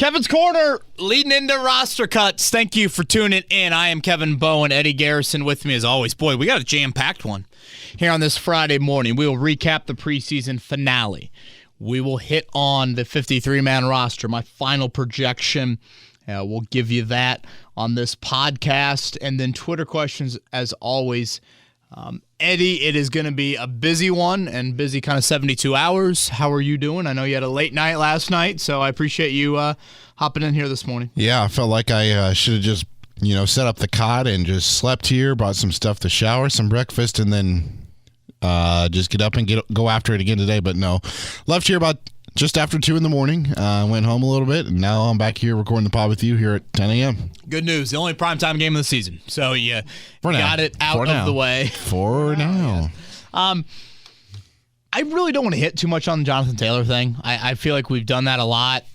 Kevin's Corner, leading into roster cuts. Thank you for tuning in. I am Kevin Bowen, Eddie Garrison with me as always. Boy, we got a jam-packed one here on this Friday morning. We will recap the preseason finale. We will hit on the 53-man roster, my final projection. We'll give you that on this podcast. And then Twitter questions, as always. Eddie, it is going to be a busy one and busy kind of 72 hours. How are you doing? I know you had a late night last night, so I appreciate you hopping in here this morning. Yeah, I felt like I should have just, set up the cot and just slept here, brought some stuff to shower, some breakfast, and then just get up and go after it again today. But no, left here about just after 2 in the morning. Went home a little bit, and now I'm back here recording the pod with you here at 10 a.m. Good news. The only primetime game of the season. So you got it out of the way. For now. I really don't want to hit too much on the Jonathan Taylor thing. I feel like we've done that a lot.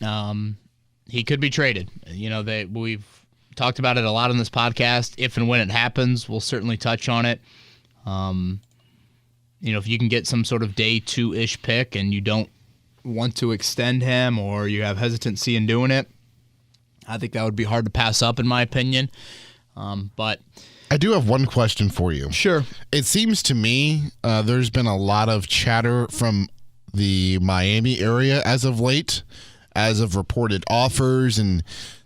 He could be traded. We've talked about it a lot on this podcast. If and when it happens, we'll certainly touch on it. If you can get some sort of day 2-ish pick and you don't want to extend him or you have hesitancy in doing it, I think that would be hard to pass up in my opinion. But I do have one question for you. Sure. It seems to me there's been a lot of chatter from the Miami area as of late, as of reported offers and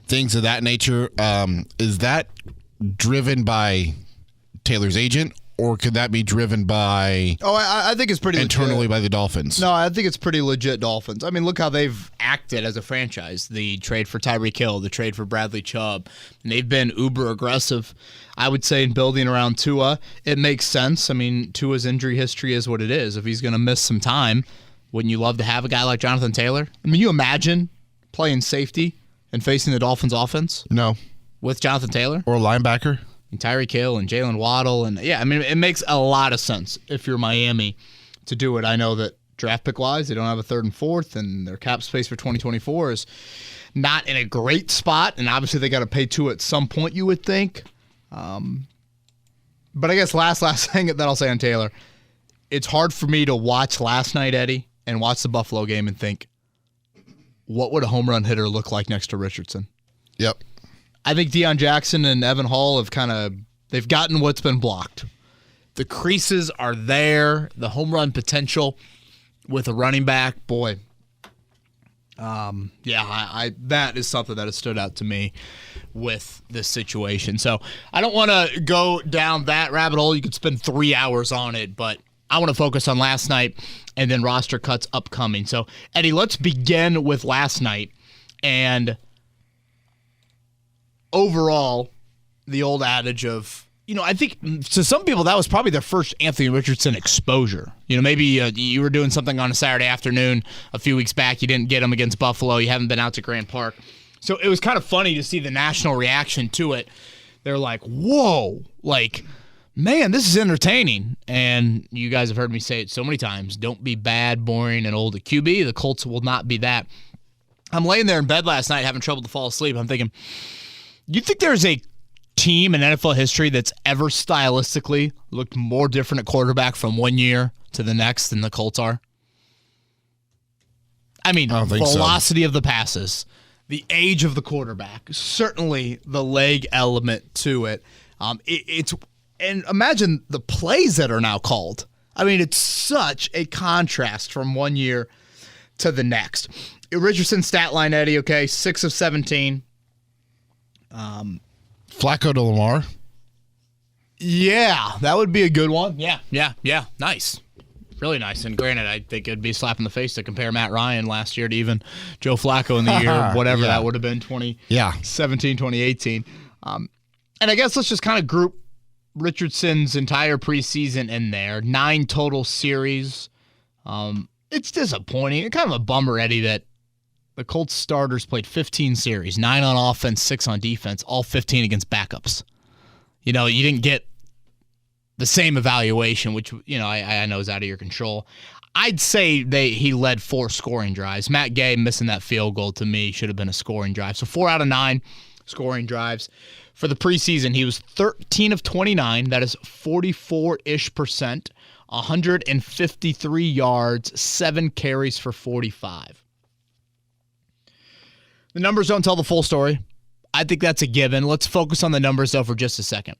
things of that nature. Is that driven by Taylor's agent, or could that be driven by I think it's pretty internally legit. by the Dolphins? No, I think it's pretty legit Dolphins. I mean, look how they've acted as a franchise. The trade for Tyreek Hill, the trade for Bradley Chubb. And they've been uber aggressive, I would say, in building around Tua. It makes sense. I mean, Tua's injury history is what it is. If he's going to miss some time, wouldn't you love to have a guy like Jonathan Taylor? I mean, you imagine playing safety and facing the Dolphins offense? No. With Jonathan Taylor? Or a linebacker? And Tyreek Hill and Jalen Waddle. And yeah, I mean, it makes a lot of sense if you're Miami to do it. I know that draft pick-wise, they don't have a 3rd and 4th, and their cap space for 2024 is not in a great spot. And obviously, they got to pay Tua at some point, you would think. But I guess last thing that I'll say on Taylor, it's hard for me to watch last night, Eddie, and watch the Buffalo game and think, what would a home run hitter look like next to Richardson? Yep. I think Deion Jackson and Evan Hall have they've gotten what's been blocked. The creases are there. The home run potential with a running back, boy. That is something that has stood out to me with this situation. So I don't want to go down that rabbit hole. You could spend 3 hours on it, but I want to focus on last night and then roster cuts upcoming. So, Eddie, let's begin with last night. And overall, the old adage of, I think to some people that was probably their first Anthony Richardson exposure. Maybe you were doing something on a Saturday afternoon a few weeks back. You didn't get him against Buffalo. You haven't been out to Grant Park. So it was kind of funny to see the national reaction to it. They're like, whoa, man, this is entertaining. And you guys have heard me say it so many times. Don't be bad, boring, and old at QB. The Colts will not be that. I'm laying there in bed last night having trouble to fall asleep. I'm thinking, do you think there's a team in NFL history that's ever stylistically looked more different at quarterback from one year to the next than the Colts are? I mean, velocity of the passes, the age of the quarterback, certainly the leg element to it. And imagine the plays that are now called. I mean, it's such a contrast from one year to the next. Richardson's stat line, Eddie, okay, 6 of 17. Flacco to Lamar. Yeah, that would be a good one. Yeah. Nice. Really nice. And granted, I think it'd be a slap in the face to compare Matt Ryan last year to even Joe Flacco in the year, whatever that would have been, 2017, 2018. And I guess let's just kind of group Richardson's entire preseason in there. 9 total series. It's disappointing. It's kind of a bummer, Eddie, that the Colts starters played 15 series, 9 on offense, 6 on defense, all 15 against backups. You didn't get the same evaluation, which, I know is out of your control. I'd say he led 4 scoring drives. Matt Gay missing that field goal to me should have been a scoring drive. So 4 out of 9 scoring drives. For the preseason, he was 13 of 29. That is 44-ish%, 153 yards, 7 carries for 45. The numbers don't tell the full story. I think that's a given. Let's focus on the numbers, though, for just a second.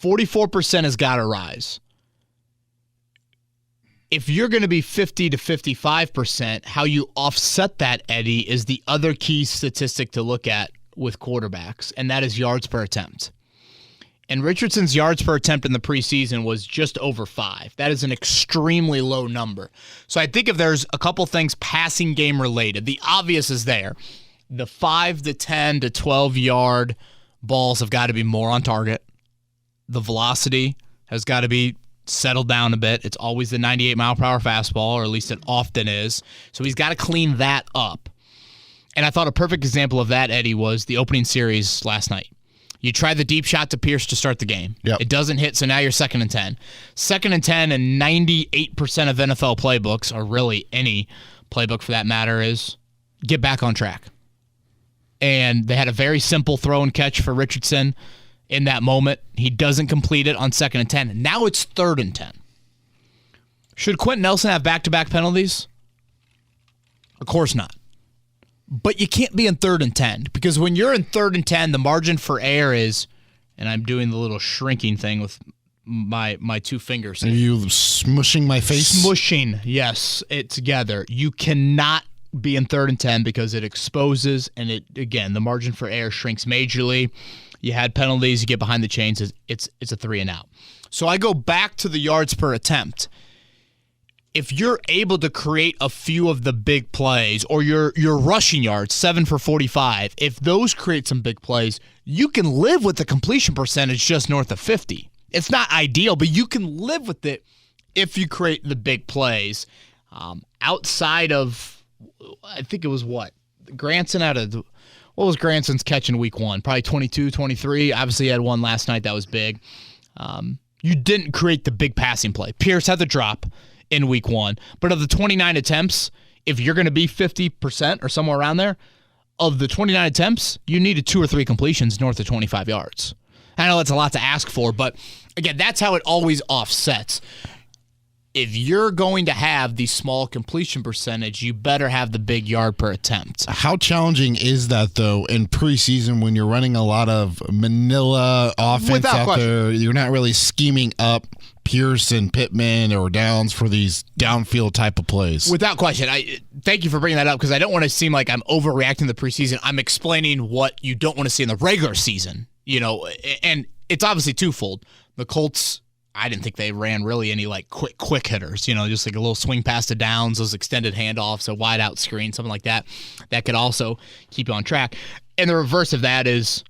44% has got to rise. If you're going to be 50 to 55%, how you offset that, Eddie, is the other key statistic to look at with quarterbacks, and that is yards per attempt. And Richardson's yards per attempt in the preseason was just over 5. That is an extremely low number. So I think if there's a couple things passing game related, the obvious is there. The 5 to 10 to 12-yard balls have got to be more on target. The velocity has got to be settled down a bit. It's always the 98-mile-per-hour fastball, or at least it often is. So he's got to clean that up. And I thought a perfect example of that, Eddie, was the opening series last night. You try the deep shot to Pierce to start the game. Yep. It doesn't hit, so now you're 2nd and 10. 2nd and 10 and 98% of NFL playbooks, or really any playbook for that matter, is get back on track. And they had a very simple throw and catch for Richardson in that moment. He doesn't complete it on 2nd and 10. Now it's 3rd and 10. Should Quentin Nelson have back-to-back penalties? Of course not. But you can't be in 3rd and 10, because when you're in 3rd and 10, the margin for error is, and I'm doing the little shrinking thing with my 2 fingers. Are you smushing my face? Smushing, yes, it together. You cannot be in 3rd and 10 because it exposes, and it, again, the margin for error shrinks majorly. You had penalties, you get behind the chains, it's a 3 and out. So I go back to the yards per attempt. If you're able to create a few of the big plays, or your rushing yards, 7 for 45, if those create some big plays, you can live with the completion percentage just north of 50. It's not ideal, but you can live with it if you create the big plays. Outside of, I think it was what? Granson what was Granson's catch in week 1? Probably 22, 23. Obviously, he had one last night that was big. You didn't create the big passing play. Pierce had the drop in week 1. But of the 29 attempts, if you're going to be 50% or somewhere around there, of the 29 attempts, you needed 2 or 3 completions north of 25 yards. I know that's a lot to ask for, but again, that's how it always offsets. If you're going to have the small completion percentage, you better have the big yard per attempt. How challenging is that, though, in preseason when you're running a lot of manila offense out there? You're not really scheming up Pierce and Pittman or Downs for these downfield type of plays. Without question. Thank you for bringing that up, because I don't want to seem like I'm overreacting to the preseason. I'm explaining what you don't want to see in the regular season, and it's obviously twofold. The Colts, I didn't think they ran really any like quick hitters, just like a little swing pass to Downs, those extended handoffs, a wide out screen, something like that could also keep you on track. And the reverse of that is,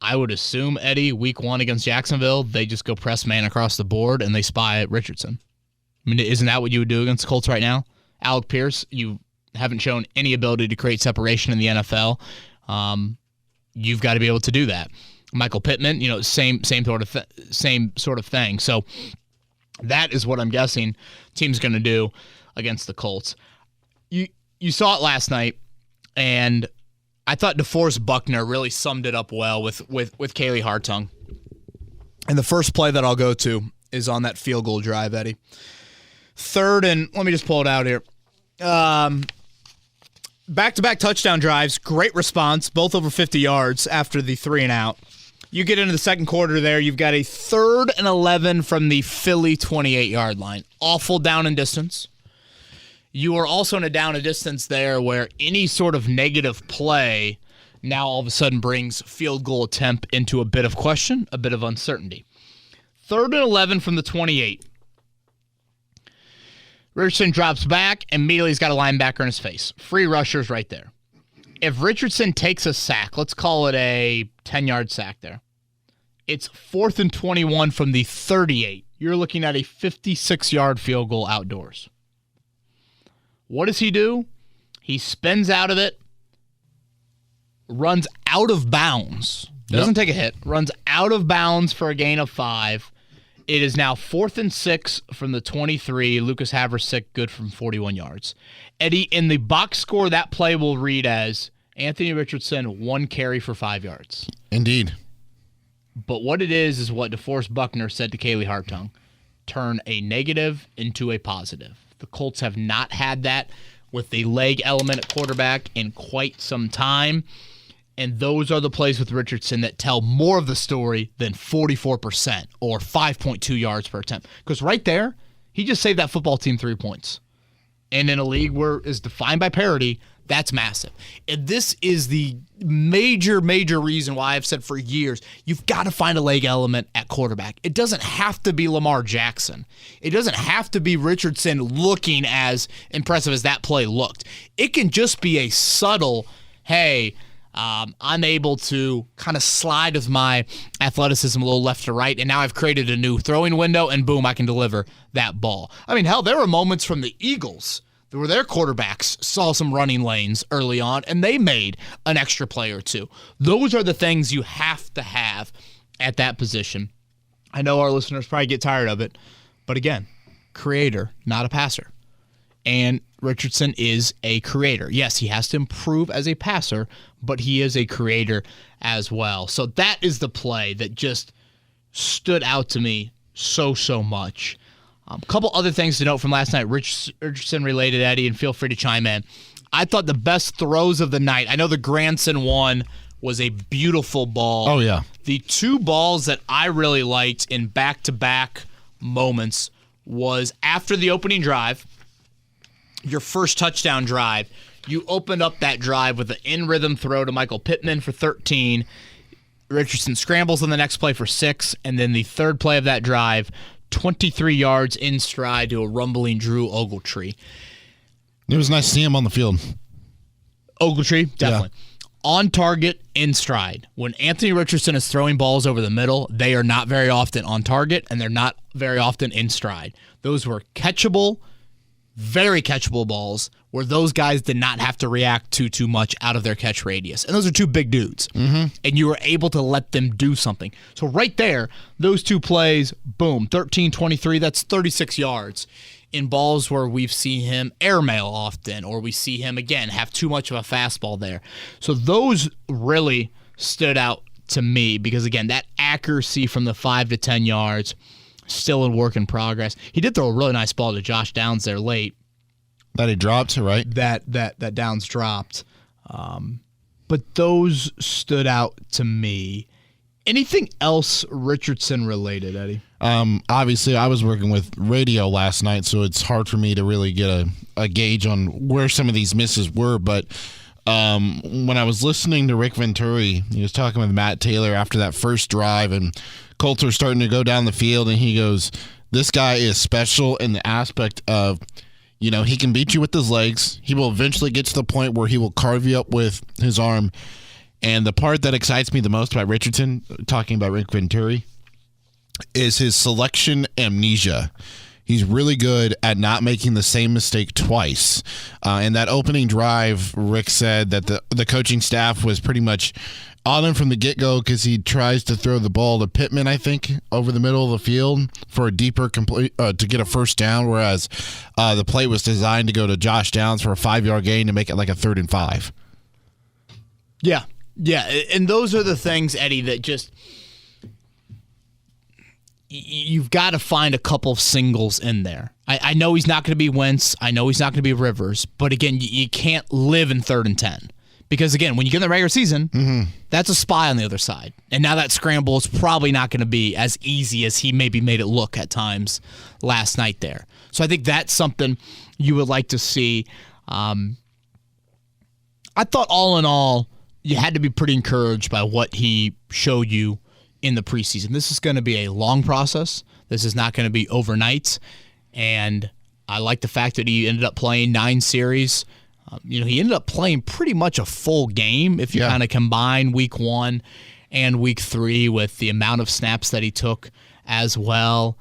I would assume, Eddie, week 1 against Jacksonville, they just go press man across the board and they spy at Richardson. I mean, isn't that what you would do against the Colts right now? Alec Pierce, you haven't shown any ability to create separation in the NFL. You've got to be able to do that. Michael Pittman, same sort of thing. So that is what I'm guessing team's going to do against the Colts. You saw it last night, and I thought DeForest Buckner really summed it up well with Kaylee Hartung. And the first play that I'll go to is on that field goal drive, Eddie. 3rd and, let me just pull it out here. Back-to-back touchdown drives, great response, both over 50 yards after the 3 and out. You get into the second quarter there, you've got a 3rd and 11 from the Philly 28-yard line. Awful down and distance. You are also in a down and distance there where any sort of negative play now all of a sudden brings field goal attempt into a bit of question, a bit of uncertainty. 3rd and 11 from the 28. Richardson drops back, immediately he's got a linebacker in his face. Free rushers right there. If Richardson takes a sack, let's call it a 10-yard sack there, it's 4th and 21 from the 38. You're looking at a 56-yard field goal outdoors. What does he do? He spins out of it, runs out of bounds, doesn't take a hit, runs out of bounds for a gain of 5. It is now 4th and 6 from the 23. Lucas Haversick good from 41 yards. Eddie, in the box score, that play will read as Anthony Richardson, 1 carry for 5 yards. Indeed. But what it is what DeForest Buckner said to Kaylee Hartung. Turn a negative into a positive. The Colts have not had that with the leg element at quarterback in quite some time. And those are the plays with Richardson that tell more of the story than 44% or 5.2 yards per attempt. Because right there, he just saved that football team 3 points. And in a league where it's defined by parity, that's massive. And this is the major reason why I've said for years, you've got to find a leg element at quarterback. It doesn't have to be Lamar Jackson. It doesn't have to be Richardson looking as impressive as that play looked. It can just be a subtle, hey, I'm able to kind of slide with my athleticism a little left to right, and now I've created a new throwing window, and boom, I can deliver that ball. I mean, hell, there were moments from the Eagles where their quarterbacks saw some running lanes early on, and they made an extra play or two. Those are the things you have to have at that position. I know our listeners probably get tired of it, but again, creator, not a passer. And Richardson is a creator. Yes, he has to improve as a passer, but he is a creator as well. So that is the play that just stood out to me so much. A couple other things to note from last night, Richardson related, Eddie, and feel free to chime in. I thought the best throws of the night, I know the Granson one was a beautiful ball. Oh, yeah. The two balls that I really liked in back-to-back moments was after the opening drive, your first touchdown drive, you opened up that drive with an in-rhythm throw to Michael Pittman for 13. Richardson scrambles on the next play for 6, and then the third play of that drive, 23 yards in stride to a rumbling Drew Ogletree. It was nice to see him on the field. Ogletree, definitely. Yeah. On target, in stride. When Anthony Richardson is throwing balls over the middle, they are not very often on target, and they're not very often in stride. Those were catchable, very catchable balls where those guys did not have to react too much out of their catch radius. And those are two big dudes. Mm-hmm. And you were able to let them do something. So right there, those two plays, boom, 13-23, that's 36 yards in balls where we've seen him airmail often, or we see him, again, have too much of a fastball there. So those really stood out to me because, again, that accuracy from the 5 to 10 yards, still in work in progress. He did throw a really nice ball to Josh Downs there late. That he dropped, right? That Downs dropped. But those stood out to me. Anything else Richardson related, Eddie? Obviously, I was working with radio last night, so it's hard for me to really get a gauge on where some of these misses were. But when I was listening to Rick Venturi, he was talking with Matt Taylor after that first drive, and Colts are starting to go down the field, and he goes, this guy is special in the aspect of, he can beat you with his legs. He will eventually get to the point where he will carve you up with his arm. And the part that excites me the most about Richardson, talking about Rick Venturi, is his selection amnesia. He's really good at not making the same mistake twice. In that opening drive, Rick said that the coaching staff was pretty much on him from the get-go because he tries to throw the ball to Pittman, I think, over the middle of the field for a deeper to get a first down, whereas the play was designed to go to Josh Downs for a 5-yard gain to make it like a 3rd and 5. Yeah, and those are the things, Eddie, that just you've got to find a couple of singles in there. I know he's not going to be Wentz. I know he's not going to be Rivers. But, again, you can't live in 3rd and 10. Because, again, when you get in the regular season, that's a spy on the other side. And now that scramble is probably not going to be as easy as he maybe made it look at times last night there. So I think that's something you would like to see. I thought all in all, you had to be pretty encouraged by what he showed you in the preseason. This is going to be a long process. This is not going to be overnight. And I like the fact that he ended up playing 9 series. He ended up playing pretty much a full game if you kind of combine week 1 and week 3 with the amount of snaps that he took as well.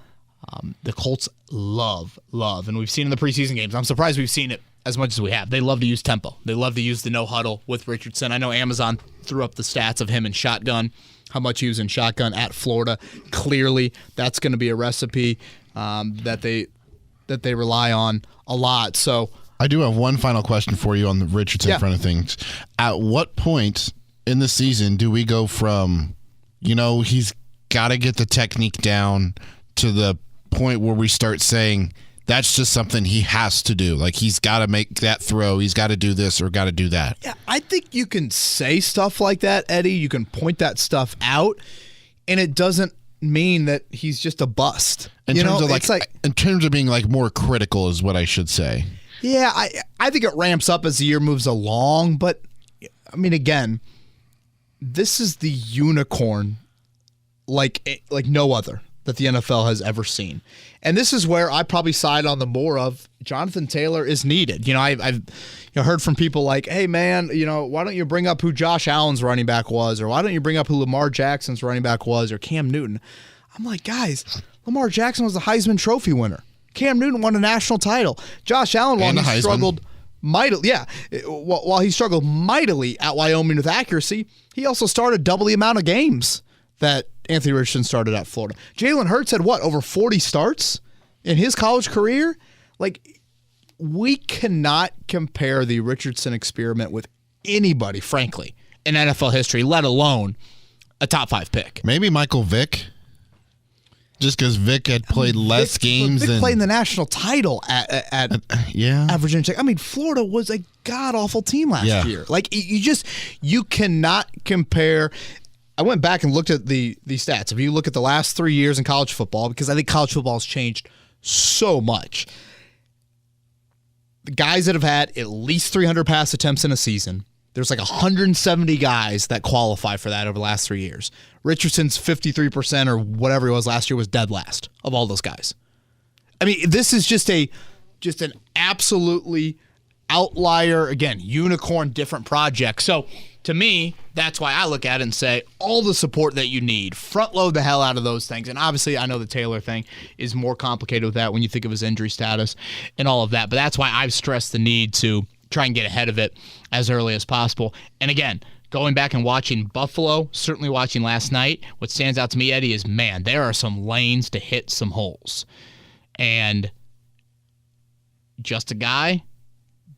The Colts love, and we've seen in the preseason games. I'm surprised we've seen it as much as we have. They love to use tempo. They love to use the no huddle with Richardson. I know Amazon threw up the stats of him in shotgun, how much he was in shotgun at Florida. Clearly, that's going to be a recipe that they rely on a lot. So I do have one final question for you on the Richardson front of things. At what point in the season do we go from, he's got to get the technique down to the point where we start saying that's just something he has to do. Like, he's got to make that throw. He's got to do this or got to do that. Yeah, I think you can say stuff like that, Eddie. You can point that stuff out, and it doesn't mean that he's just a bust. In terms of being like more critical is what I should say. Yeah, I think it ramps up as the year moves along, but I mean, again, this is the unicorn like no other that the NFL has ever seen. And this is where I probably side on the more of Jonathan Taylor is needed. I've heard from people like, hey, man, why don't you bring up who Josh Allen's running back was, or why don't you bring up who Lamar Jackson's running back was, or Cam Newton? I'm like, guys, Lamar Jackson was the Heisman Trophy winner. Cam Newton won a national title. Josh Allen, while he struggled mightily, while he struggled mightily at Wyoming with accuracy, he also started double the amount of games that Anthony Richardson started at Florida. Jalen Hurts had over 40 starts in his college career? Like, we cannot compare the Richardson experiment with anybody, frankly, in NFL history, let alone a top 5 pick. Maybe Michael Vick. Just because Vick had played less games. Vick played in the national title at average check. I mean, Florida was a god-awful team last year. Like, you cannot compare. I went back and looked at the stats. If you look at the last 3 years in college football, because I think college football has changed so much, the guys that have had at least 300 pass attempts in a season, there's like 170 guys that qualify for that over the last 3 years. Richardson's 53% or whatever it was last year was dead last of all those guys. I mean, this is just an absolutely outlier, again, unicorn, different project. So to me, that's why I look at it and say all the support that you need, front load the hell out of those things. And obviously, I know the Taylor thing is more complicated with that when you think of his injury status and all of that. But that's why I've stressed the need to try and get ahead of it as early as possible. And again, going back and watching Buffalo, certainly watching last night, what stands out to me, Eddie, is, man, there are some lanes to hit some holes. And just a guy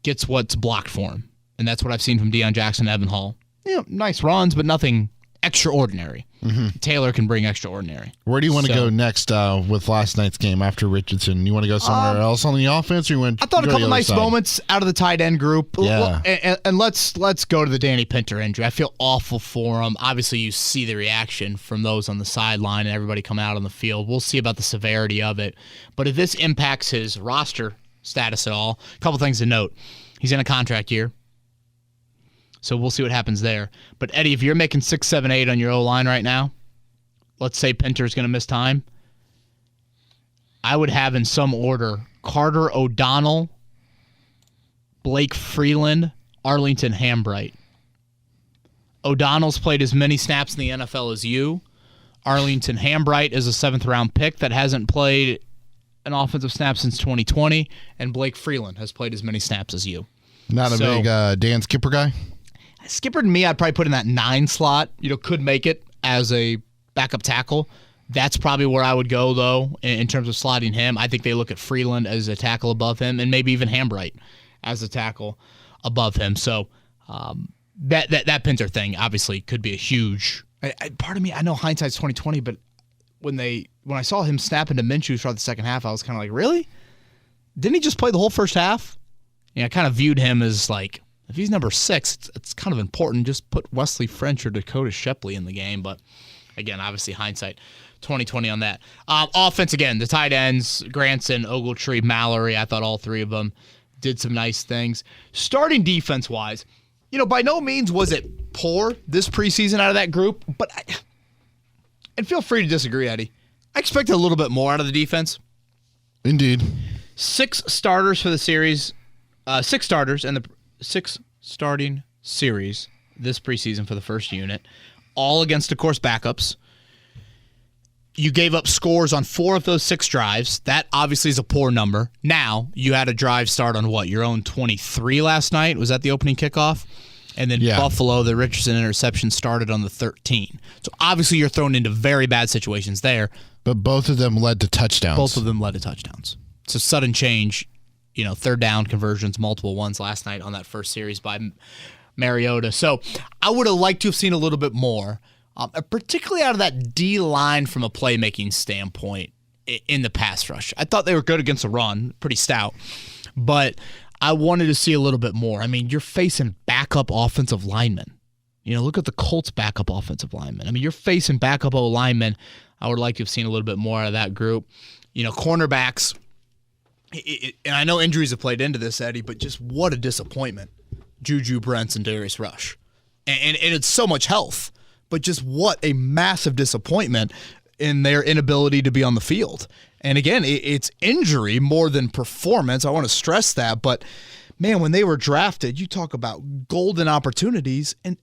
gets what's blocked for him. And that's what I've seen from Deion Jackson and Evan Hall. Nice runs, but nothing extraordinary. Mm-hmm. Taylor can bring extraordinary. Where do you want to go next with last night's game after Richardson? You want to go somewhere else on the offense, or you want? I thought a couple nice moments out of the tight end group. Yeah. And let's go to the Danny Pinter injury. I feel awful for him. Obviously, you see the reaction from those on the sideline and everybody coming out on the field. We'll see about the severity of it. But if this impacts his roster status at all, a couple things to note. He's in a contract year. So we'll see what happens there. But, Eddie, if you're making 6, 7, 8 on your O-line right now, let's say Pinter's going to miss time, I would have in some order Carter O'Donnell, Blake Freeland, Arlington Hambright. O'Donnell's played as many snaps in the NFL as you. Arlington Hambright is a 7th-round pick that hasn't played an offensive snap since 2020, and Blake Freeland has played as many snaps as you. Not a big Dan Skipper guy? Skipper to me, I'd probably put in that 9 slot. Could make it as a backup tackle. That's probably where I would go, though, in terms of slotting him. I think they look at Freeland as a tackle above him, and maybe even Hambright as a tackle above him. So that Pinter thing obviously could be a huge. Part of me, I know hindsight's 2020, but when I saw him snap into Minshew throughout the second half, I was kind of like, really? Didn't he just play the whole first half? I kind of viewed him as like, if he's number 6, it's kind of important. Just put Wesley French or Dakota Shepley in the game. But again, obviously hindsight 2020 on that. Offense, again, the tight ends, Granson, Ogletree, Mallory, I thought all 3 of them did some nice things. Starting defense-wise, by no means was it poor this preseason out of that group. But and feel free to disagree, Eddie. I expected a little bit more out of the defense. Indeed. 6 starters for the series. 6 starters and the 6 starting series this preseason for the first unit, all against, of course, backups. You gave up scores on 4 of those 6 drives. That obviously is a poor number. Now, you had a drive start on what? Your own 23 last night? Was that the opening kickoff? And then Buffalo, the Richardson interception started on the 13. So obviously you're thrown into very bad situations there. But both of them led to touchdowns. Both of them led to touchdowns. So sudden change. 3rd down conversions, multiple ones last night on that first series by Mariota. So I would have liked to have seen a little bit more, particularly out of that D-line from a playmaking standpoint. in the pass rush. I thought they were good against the run, pretty stout, but I wanted to see a little bit more. I mean, you're facing backup offensive linemen. Look at the Colts backup offensive linemen. I mean, you're facing backup linemen. I would like to have seen a little bit more out of that group. Cornerbacks, and I know injuries have played into this, Eddie, but just what a disappointment. Juju Brents and Darius Rush. And it's so much health, but just what a massive disappointment in their inability to be on the field. And again, it's injury more than performance. I want to stress that. But, man, when they were drafted, you talk about golden opportunities, and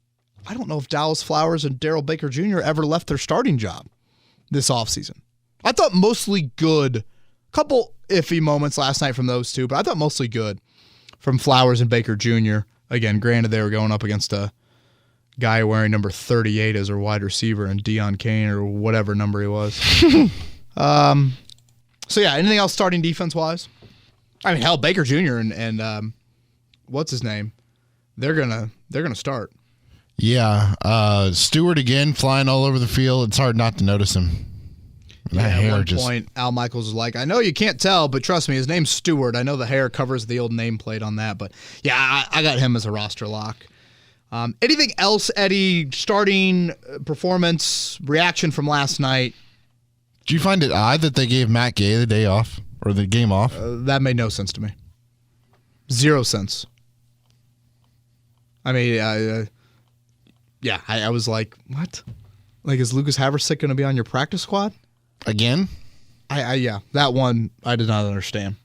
I don't know if Dallas Flowers and Darrell Baker Jr. ever left their starting job this offseason. I thought mostly good. Couple iffy moments last night from those two, but I thought mostly good from Flowers and Baker Jr. Again, granted, they were going up against a guy wearing number 38 as a wide receiver and Deion Kane or whatever number he was. So, yeah, anything else starting defense-wise? I mean, hell, Baker Jr. and what's his name? They're gonna start. Yeah, Stewart again flying all over the field. It's hard not to notice him. At one point, Al Michaels was like, I know you can't tell, but trust me, his name's Stewart. I know the hair covers the old nameplate on that, but yeah, I got him as a roster lock. Anything else, Eddie? Starting performance, reaction from last night? Do you find it odd that they gave Matt Gay the day off or the game off? That made no sense to me. 0 cents. I mean, yeah, I was like, what? Like, is Lucas Haversick going to be on your practice squad? Again? Yeah, that one I did not understand.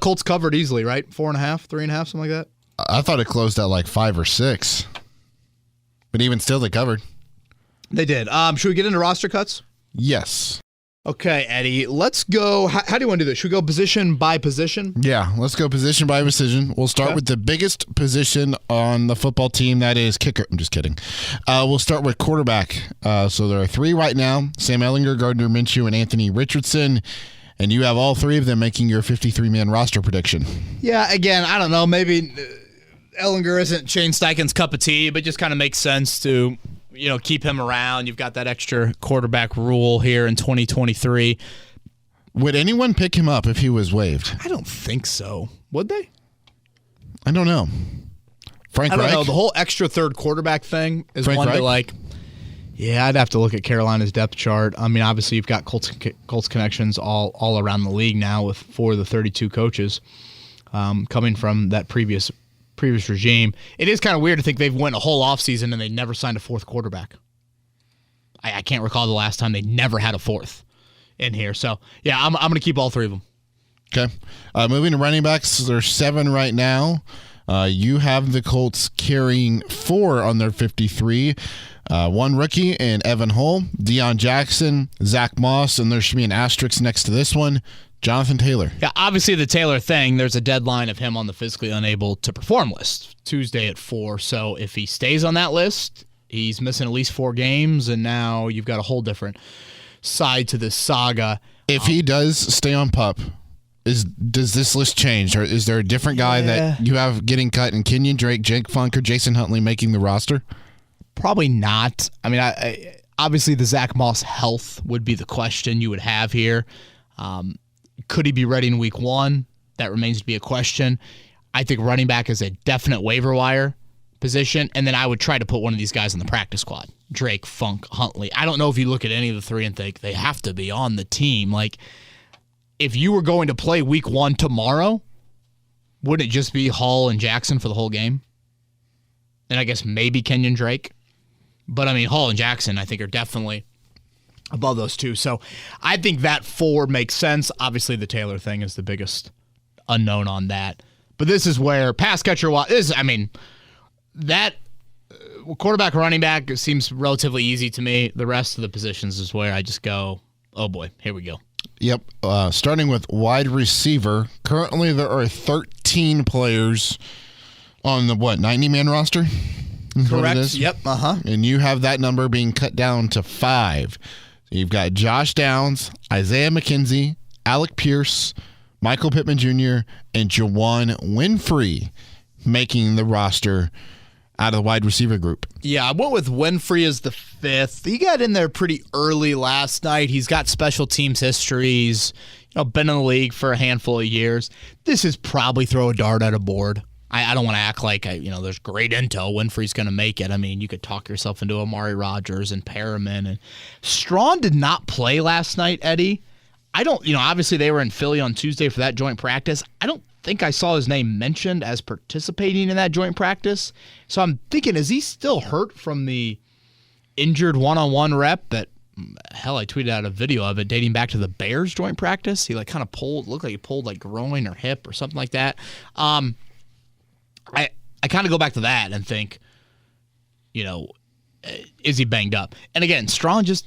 Colts covered easily, right? 4.5, 3.5, something like that? I thought it closed at like 5 or 6. But even still, they covered. They did. Should we get into roster cuts? Yes. Okay, Eddie, let's go. How do you want to do this? Should we go position by position? Yeah, let's go position by position. We'll start with the biggest position on the football team, that is kicker. I'm just kidding. We'll start with quarterback. So there are 3 right now: Sam Ehlinger, Gardner Minshew, and Anthony Richardson. And you have all 3 of them making your 53-man roster prediction. Yeah, again, I don't know. Maybe Ehlinger isn't Shane Steichen's cup of tea, but just kind of makes sense to keep him around. You've got that extra quarterback rule here in 2023. Would anyone pick him up if he was waived? I don't think so. Would they? I don't know. Frank I don't Reich? know. The whole extra third quarterback thing is Frank one Reich? to like. Yeah, I'd have to look at Carolina's depth chart. I mean, obviously you've got Colts connections all around the league now with 4 of the 32 coaches coming from that previous regime. It is kind of weird to think they've went a whole offseason and they never signed a 4th quarterback. I can't recall the last time they never had a 4th in here. So, yeah, I'm going to keep all 3 of them. Okay. Moving to running backs, there's 7 right now. You have the Colts carrying 4 on their 53. 1 rookie in Evan Hull, Deion Jackson, Zach Moss, and there should be an asterisk next to this one, Jonathan Taylor. Yeah, obviously the Taylor thing, there's a deadline of him on the physically unable to perform list, Tuesday at 4. So if he stays on that list, he's missing at least 4 games, and now you've got a whole different side to this saga. If he does stay on PUP, does this list change? Or is there a different guy that you have getting cut in Kenyon Drake, Jake Funk, or Jason Huntley making the roster? Probably not. I mean, obviously the Zach Moss health would be the question you would have here. Could he be ready in week 1? That remains to be a question. I think running back is a definite waiver wire position, and then I would try to put one of these guys on the practice squad. Drake, Funk, Huntley. I don't know if you look at any of the 3 and think they have to be on the team. Like, if you were going to play week 1 tomorrow, wouldn't it just be Hall and Jackson for the whole game? And I guess maybe Kenyon Drake. But, I mean, Hall and Jackson, I think, are definitely above those 2. So I think that 4 makes sense. Obviously, the Taylor thing is the biggest unknown on that. But this is where pass catcher that quarterback, running back seems relatively easy to me. The rest of the positions is where I just go, oh boy, here we go. Yep. Starting with wide receiver. Currently, there are 13 players on the 90-man roster. Correct. Yep. And you have that number being cut down to 5. You've got Josh Downs, Isaiah McKenzie, Alec Pierce, Michael Pittman Jr., and Juwan Winfrey making the roster out of the wide receiver group. Yeah, I went with Winfrey as the 5th. He got in there pretty early last night. He's got special teams histories, been in the league for a handful of years. This is probably throw a dart at a board. I don't want to act like there's great intel. Winfrey's going to make it. I mean, you could talk yourself into Amari Rodgers and Perriman. And Strawn did not play last night, Eddie. I don't, obviously they were in Philly on Tuesday for that joint practice. I don't think I saw his name mentioned as participating in that joint practice. So I'm thinking, is he still hurt from the injured one-on-one rep that, hell, I tweeted out a video of it dating back to the Bears joint practice? He kind of looked like he pulled like groin or hip or something like that. I kind of go back to that and think, is he banged up? And again, Strawn just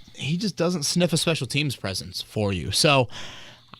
doesn't sniff a special teams presence for you. So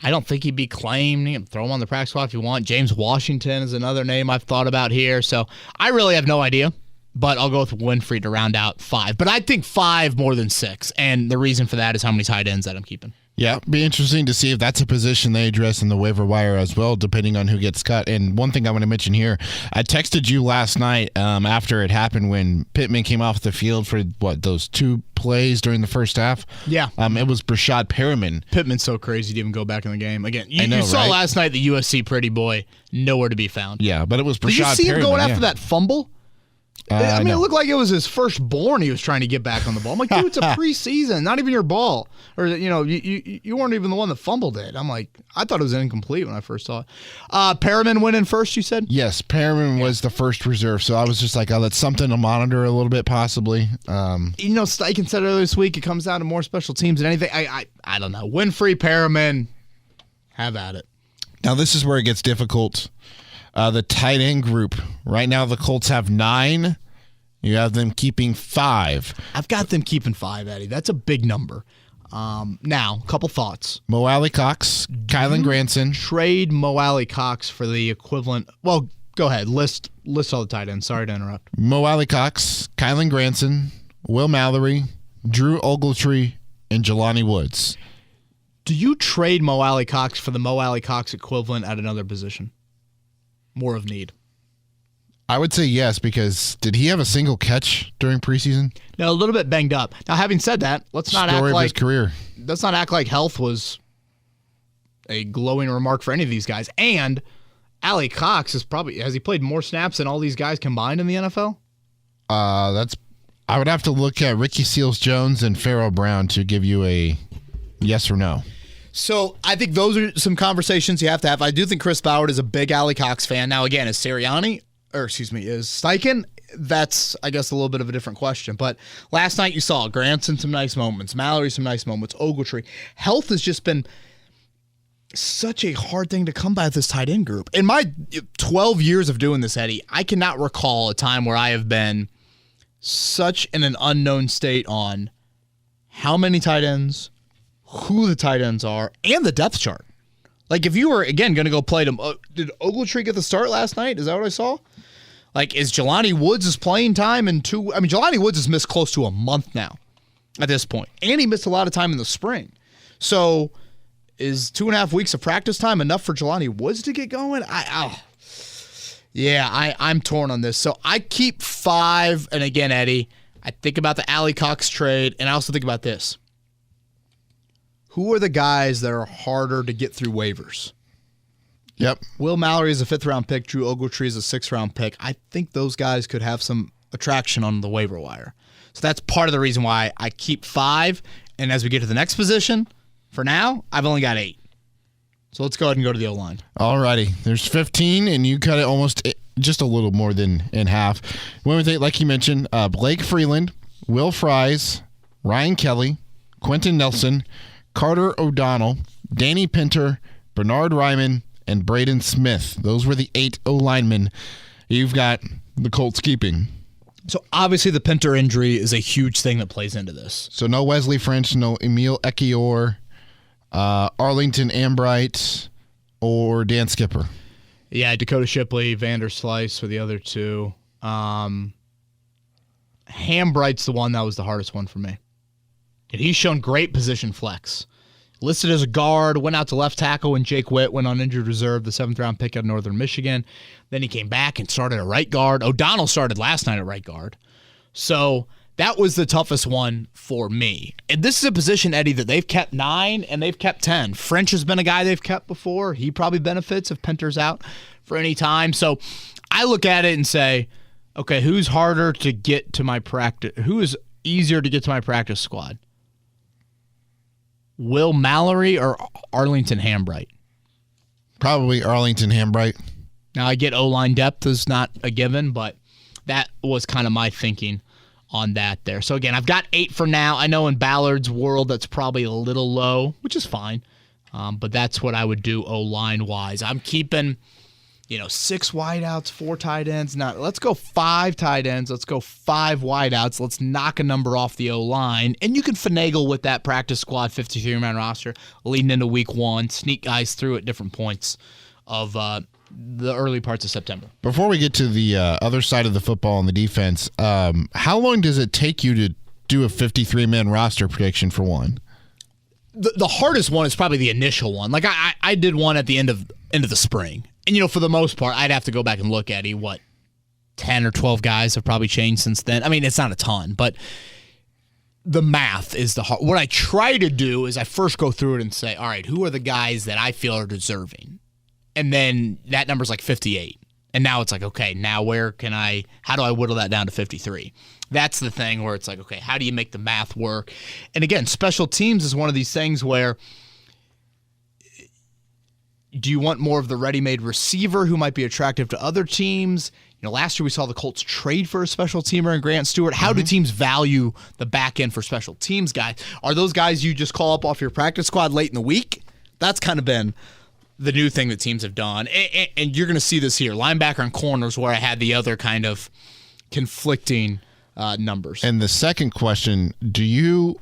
I don't think he'd be claimed. You can throw him on the practice squad if you want. James Washington is another name I've thought about here. So I really have no idea, but I'll go with Winfrey to round out 5. But I think 5 more than 6, and the reason for that is how many tight ends that I'm keeping. Yeah, be interesting to see if that's a position they address in the waiver wire as well, depending on who gets cut. And one thing I want to mention here, I texted you last night after it happened when Pittman came off the field for, those 2 plays during the first half? Yeah. It was Brashad Perriman. Pittman's so crazy to even go back in the game. Again, you saw right? Last night the USC pretty boy, nowhere to be found. Yeah, but it was Brashad Perriman. Did you see him going after yeah. that fumble? I mean, it looked like it was his firstborn he was trying to get back on the ball. I'm like, dude, it's a preseason, not even your ball. Or, you weren't even the one that fumbled it. I'm like, I thought it was incomplete when I first saw it. Perriman went in first, you said? Yes, Perriman was the first reserve. So I was just like, that's something to monitor a little bit, possibly. Steichen said earlier this week, it comes down to more special teams than anything. I don't know. Winfrey, Perriman, have at it. Now, this is where it gets difficult. The tight end group. Right now, the Colts have 9. You have them keeping 5. I've got them keeping 5, Eddie. That's a big number. Now, a couple thoughts. Mo Alley Cox, Kylan Granson. Trade Mo Alley Cox for the equivalent. Well, go ahead. List all the tight ends. Sorry to interrupt. Mo Alley Cox, Kylan Granson, Will Mallory, Drew Ogletree, and Jelani Woods. Do you trade Mo Alley Cox for the Mo Alley Cox equivalent at another position? More of need. I would say yes, because did he have a single catch during preseason? No, a little bit banged up. Now, having said that, let's not act like his career. Let's not act like health was a glowing remark for any of these guys. And Alley Cox has he played more snaps than all these guys combined in the NFL? I would have to look at Ricky Seals-Jones and Pharaoh Brown to give you a yes or no. So I think those are some conversations you have to have. I do think Chris Ballard is a big Alley Cox fan. Now, again, is Steichen? That's, I guess, a little bit of a different question. But last night you saw Granson some nice moments, Mallory some nice moments, Ogletree. Health has just been such a hard thing to come by with this tight end group. In my 12 years of doing this, Eddie, I cannot recall a time where I have been such in an unknown state on how many tight ends, who the tight ends are, and the depth chart. Like, if you were, again, going to go play them, did Ogletree get the start last night? Is that what I saw? Like, is Jelani Woods' playing time in Jelani Woods has missed close to a month now at this point. And he missed a lot of time in the spring. So, is 2.5 weeks of practice time enough for Jelani Woods to get going? I'm torn on this. So, I keep 5. And again, Eddie, I think about the Alley Cox trade, and I also think about this. Who are the guys that are harder to get through waivers? Yep. Will Mallory is a 5th-round pick. Drew Ogletree is a 6th-round pick. I think those guys could have some attraction on the waiver wire. So that's part of the reason why I keep 5. And as we get to the next position, for now, I've only got 8. So let's go ahead and go to the O-line. All righty. There's 15, and you cut it almost just a little more than in half. When we think, like you mentioned, Blake Freeland, Will Fries, Ryan Kelly, Quentin Nelson, Carter O'Donnell, Danny Pinter, Bernard Ryman, and Braden Smith. Those were the 8 O-linemen you've got the Colts keeping. So obviously the Pinter injury is a huge thing that plays into this. So no Wesley French, no Emil Ekiyor, Arlington Ambright, or Dan Skipper. Yeah, Dakota Shipley, Vander Slice were the other 2. Hambright's the one that was the hardest one for me. And he's shown great position flex. listed as a guard, went out to left tackle when Jake Witt went on injured reserve, the 7th-round pick out of Northern Michigan. Then he came back and started at right guard. O'Donnell started last night at right guard. So that was the toughest one for me. And this is a position, Eddie, that they've kept 9 and they've kept 10. French has been a guy they've kept before. He probably benefits if Penter's out for any time. So I look at it and say, okay, who's harder to get to my practice? Who is easier to get to my practice squad? Will Mallory or Arlington Hambright? Probably Arlington Hambright. Now, I get O-line depth is not a given, but that was kind of my thinking on that there. So, again, I've got 8 for now. I know in Ballard's world that's probably a little low, which is fine, but that's what I would do O-line-wise. I'm keeping, 6 wideouts, 4 tight ends. Now, let's go 5 tight ends. Let's go 5 wideouts. Let's knock a number off the O-line. And you can finagle with that practice squad 53-man roster leading into week 1, sneak guys through at different points of the early parts of September. Before we get to the other side of the football and the defense, how long does it take you to do a 53-man roster prediction for one? The hardest one is probably the initial one. Like I did one at the end of the spring. And, for the most part, I'd have to go back and look at 10 or 12 guys have probably changed since then. I mean, it's not a ton, but the math is the hard. What I try to do is I first go through it and say, all right, who are the guys that I feel are deserving? And then that number's like 58. And now it's like, okay, now how do I whittle that down to 53? That's the thing where it's like, okay, how do you make the math work? And again, special teams is one of these things where do you want more of the ready-made receiver who might be attractive to other teams? Last year we saw the Colts trade for a special teamer in Grant Stewart. How do teams value the back end for special teams guys? Are those guys you just call up off your practice squad late in the week? That's kind of been the new thing that teams have done. And you're going to see this here. Linebacker and corners where I had the other kind of conflicting numbers. And the second question, do you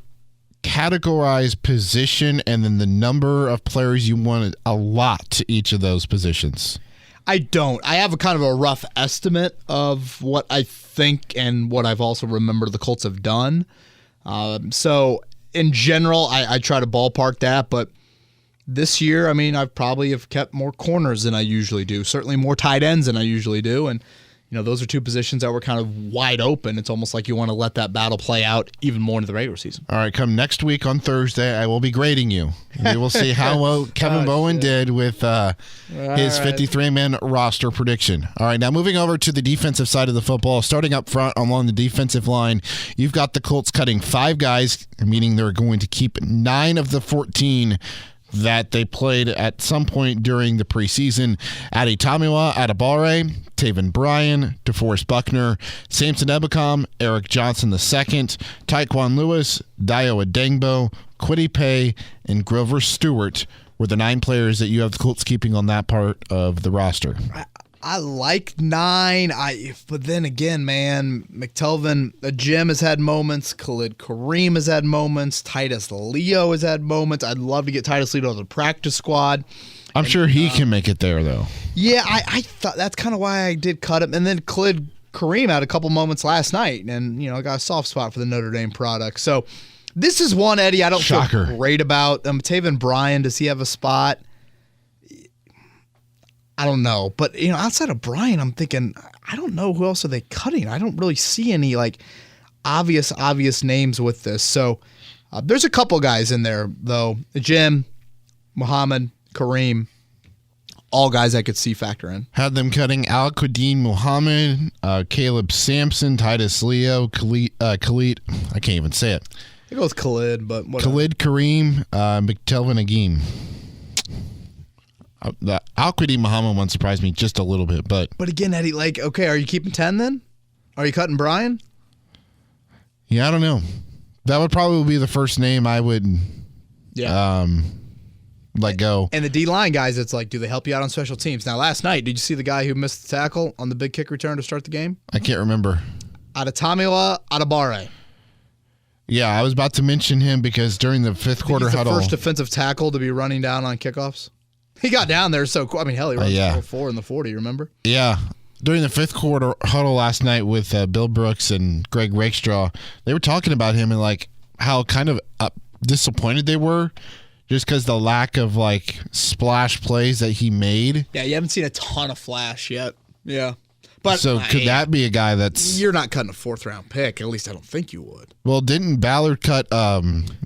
categorize position and then the number of players you want a lot to each of those positions? I don't. I have a kind of a rough estimate of what I think and what I've also remembered the Colts have done. So in general, I try to ballpark that, but this year, I probably have kept more corners than I usually do. Certainly more tight ends than I usually do. And, those are 2 positions that were kind of wide open. It's almost like you want to let that battle play out even more into the regular season. All right, come next week on Thursday, I will be grading you. We will see how well Kevin Bowen did with his 53-man roster prediction. All right, now moving over to the defensive side of the football, starting up front along the defensive line, you've got the Colts cutting 5 guys, meaning they're going to keep 9 of the 14 that they played at some point during the preseason. Adetomiwa Adebawore, Taven Bryan, DeForest Buckner, Samson Ebukam, Eric Johnson II, Tyquan Lewis, Dio Adengbo, Kwity Paye, and Grover Stewart were the 9 players that you have the Colts keeping on that part of the roster. I like 9. But then again, man, McTelvin, Jim has had moments. Khalid Kareem has had moments. Titus Leo has had moments. I'd love to get Titus Leo to the practice squad. I'm sure he can make it there, though. Yeah, I thought that's kind of why I did cut him. And then Khalid Kareem had a couple moments last night, and I got a soft spot for the Notre Dame product. So this is one, Eddie, I don't feel great about. Taven Bryan, does he have a spot? I don't know. But, outside of Bryan, I'm thinking, I don't know who else are they cutting. I don't really see any, obvious names with this. So there's a couple guys in there, though. Jim, Muhammad, Kareem, all guys I could see factor in. Had them cutting Al-Quadin Muhammad, Caleb Sampson, Titus Leo, Khalid, I can't even say it. It goes Khalid, but whatever. Khalid Kareem, McTelvin Agim. The Al-Quadin Muhammad one surprised me just a little bit, but again, Eddie, okay, are you keeping 10 then? Are you cutting Bryan? Yeah, I don't know. That would probably be the first name I would let go. And the D-line guys, it's like, do they help you out on special teams? Now, last night, did you see the guy who missed the tackle on the big kick return to start the game? I can't remember. Adetomiwa Adebawore. Yeah, I was about to mention him because during the fifth quarter huddle, the first defensive tackle to be running down on kickoffs. He got down there so quick. He ran 4 in the 40, remember? Yeah. During the fifth quarter huddle last night with Bill Brooks and Greg Rakestraw, they were talking about him and how kind of disappointed they were just because the lack of like splash plays that he made. Yeah, you haven't seen a ton of flash yet. Yeah. But so could that be a guy that's... You're not cutting a 4th-round pick. At least I don't think you would. Well, didn't Ballard cut... Yeah,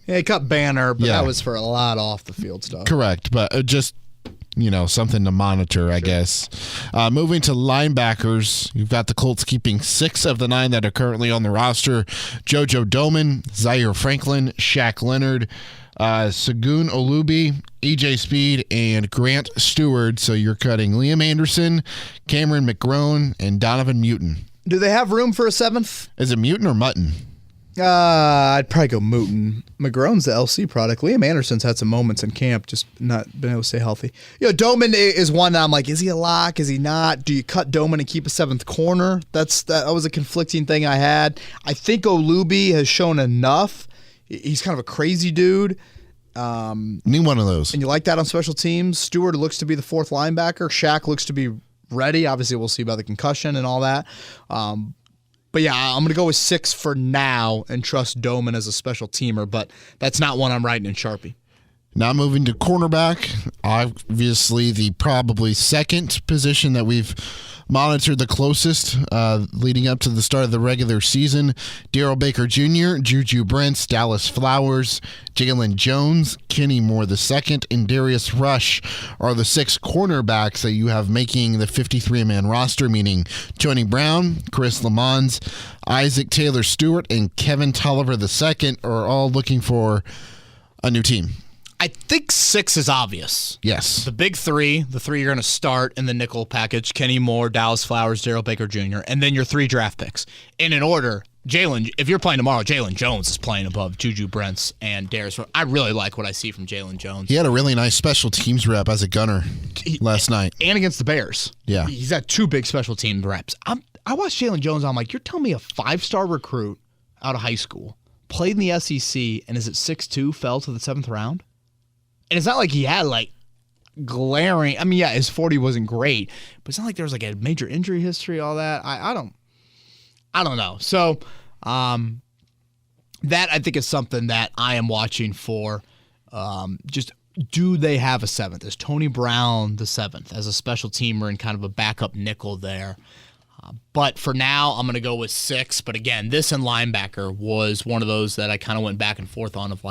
he cut Banner, but that was for a lot off-the-field stuff. Correct, but just, something to monitor, I guess. Moving to linebackers, you've got the Colts keeping 6 of the 9 that are currently on the roster. JoJo Doman, Zaire Franklin, Shaq Leonard, Segun Olubi, EJ Speed, and Grant Stewart. So you're cutting Liam Anderson, Cameron McGrone, and Donovan Mutin. Do they have room for a 7th? Is it Mutin or Mutton? I'd probably go Mutin. McGrone's the LC product. Liam Anderson's had some moments in camp, just not been able to stay healthy. Doman is one that I'm like, is he a lock? Is he not? Do you cut Doman and keep a 7th corner? That was a conflicting thing I had. I think Olubi has shown enough. He's kind of a crazy dude. Need one of those. And you like that on special teams. Stewart looks to be the 4th linebacker. Shaq looks to be ready. Obviously, we'll see about the concussion and all that. But yeah, I'm going to go with 6 for now and trust Doman as a special teamer, but that's not one I'm writing in Sharpie. Now moving to cornerback, obviously the probably 2nd position that we've monitored the closest leading up to the start of the regular season. Darrell Baker Jr., Juju Brents, Dallas Flowers, Jalen Jones, Kenny Moore II, and Darius Rush are the 6 cornerbacks that you have making the 53-man roster, meaning Tony Brown, Chris Lamons, Isaac Taylor Stewart, and Kevin Tolliver II are all looking for a new team. I think 6 is obvious. Yes. The big 3, the 3 you're going to start in the nickel package, Kenny Moore, Dallas Flowers, Darrell Baker Jr., and then your 3 draft picks. And in order, if you're playing tomorrow, Jalen Jones is playing above Juju Brents and Darius. I really like what I see from Jalen Jones. He had a really nice special teams rep as a gunner last night. And against the Bears. Yeah. He's got 2 big special team reps. I watched Jalen Jones, I'm like, you're telling me a 5-star recruit out of high school, played in the SEC, and is at 6'2", fell to the 7th round? And it's not like he had, glaring... his 40 wasn't great, but it's not like there was, a major injury history, all that. I don't know. So, that, I think, is something that I am watching for. Just, do they have a 7th? Is Tony Brown the 7th as a special teamer and kind of a backup nickel there? But for now, I'm going to go with 6. But again, this and linebacker was one of those that I kind of went back and forth on of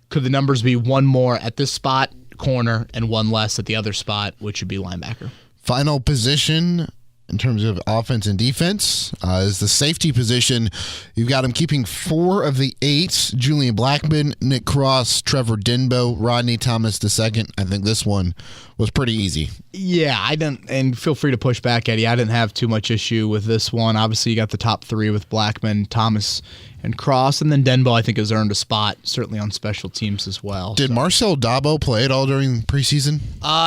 could the numbers be 1 more at this spot, corner, and 1 less at the other spot, which would be linebacker? Final position in terms of offense and defense is the safety position. You've got him keeping 4 of the 8. Julian Blackman, Nick Cross, Trevor Denbo, Rodney Thomas II. I think this one was pretty easy. Yeah, I didn't, and feel free to push back, Eddie. I didn't have too much issue with this one. Obviously, you got the top 3 with Blackman, Thomas, and Cross, and then Denbo, I think, has earned a spot, certainly on special teams as well. Did Marcel Dabo play at all during preseason?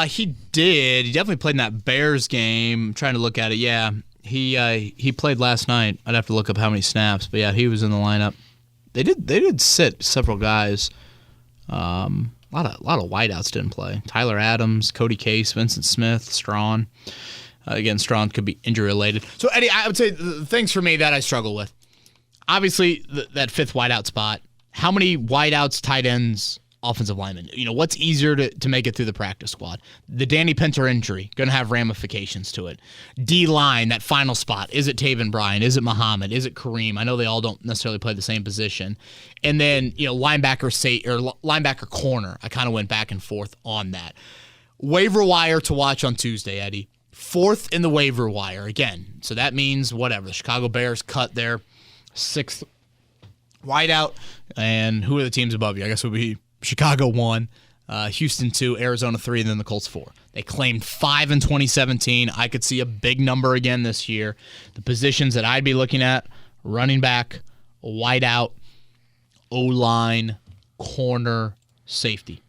He did. He definitely played in that Bears game. I'm trying to look at it. Yeah, he played last night. I'd have to look up how many snaps, but yeah, he was in the lineup. They did sit several guys. A lot of wideouts didn't play. Tyler Adams, Cody Case, Vincent Smith, Strawn. Again, Strawn could be injury related. So Eddie, I would say the things for me that I struggle with. Obviously, that 5th wideout spot. How many wideouts, tight ends, offensive linemen? What's easier to make it through the practice squad? The Danny Pinter injury, going to have ramifications to it. D-line, that final spot. Is it Taven Bryan? Is it Muhammad? Is it Kareem? I know they all don't necessarily play the same position. And then, linebacker corner. I kind of went back and forth on that. Waiver wire to watch on Tuesday, Eddie. 4th in the waiver wire. Again, so that means whatever. The Chicago Bears cut their 6th wideout, and who are the teams above you? I guess it would be Chicago 1, Houston 2, Arizona 3, and then the Colts 4. They claimed 5 in 2017. I could see a big number again this year. The positions that I'd be looking at, running back, wideout, O-line, corner, safety.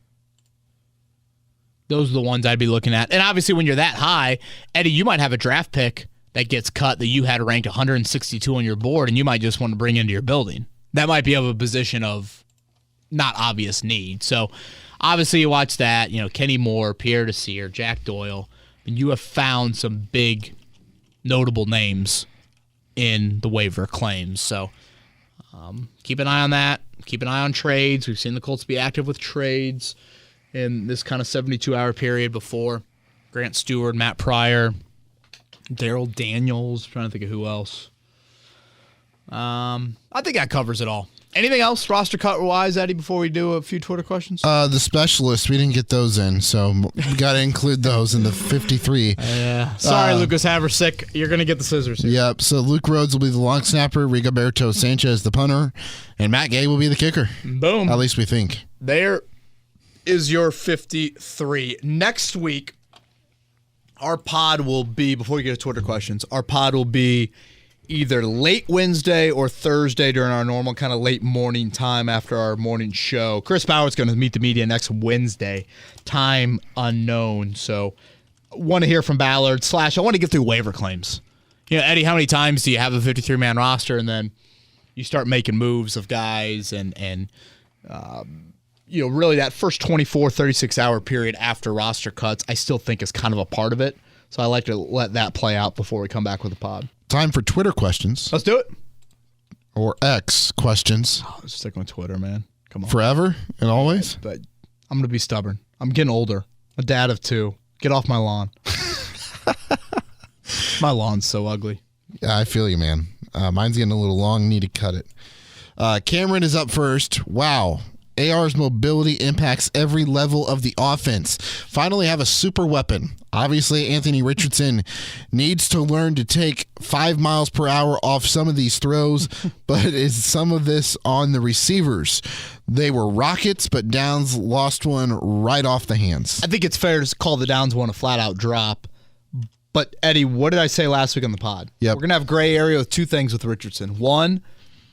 Those are the ones I'd be looking at. And obviously when you're that high, Eddie, you might have a draft pick that gets cut that you had ranked 162 on your board, and you might just want to bring into your building. That might be of a position of not obvious need. So obviously you watch that, Kenny Moore, Pierre Desir, Jack Doyle, and you have found some big notable names in the waiver claims. So keep an eye on that. Keep an eye on trades. We've seen the Colts be active with trades in this kind of 72-hour period before. Grant Stewart, Matt Pryor, Daryl Daniels. I'm trying to think of who else. I think that covers it all. Anything else roster cut-wise, Eddie, before we do a few Twitter questions? The specialists, we didn't get those in, so we got to include those in the 53. Yeah. Sorry, Lucas Haversick. You're going to get the scissors here. Yep. So Luke Rhodes will be the long snapper, Rigoberto Sanchez the punter, and Matt Gay will be the kicker. Boom. At least we think. There is your 53. Next week, our pod will be, before we get to Twitter questions, our pod will be either late Wednesday or Thursday during our normal kind of late morning time after our morning show. Chris Bauer's going to meet the media next Wednesday, time unknown. So want to hear from Ballard / I want to get through waiver claims. You know, Eddie, how many times do you have a 53-man roster and then you start making moves of guys and you know, really that first 24, 36-hour period after roster cuts, I still think is kind of a part of it. So I like to let that play out before we come back with the pod. Time for Twitter questions. Let's do it. Or X questions. Oh, stick with Twitter, man. Come on. Forever and always? But I'm going to be stubborn. I'm getting older. A dad of 2. Get off my lawn. My lawn's so ugly. Yeah, I feel you, man. Mine's getting a little long. Need to cut it. Cameron is up first. Wow. AR's mobility impacts every level of the offense. Finally have a super weapon. Obviously, Anthony Richardson needs to learn to take 5 miles per hour off some of these throws, but is some of this on the receivers? They were rockets, but Downs lost one right off the hands. I think it's fair to call the Downs one a flat-out drop. But, Eddie, what did I say last week on the pod? Yep. We're going to have gray area with 2 things with Richardson. One,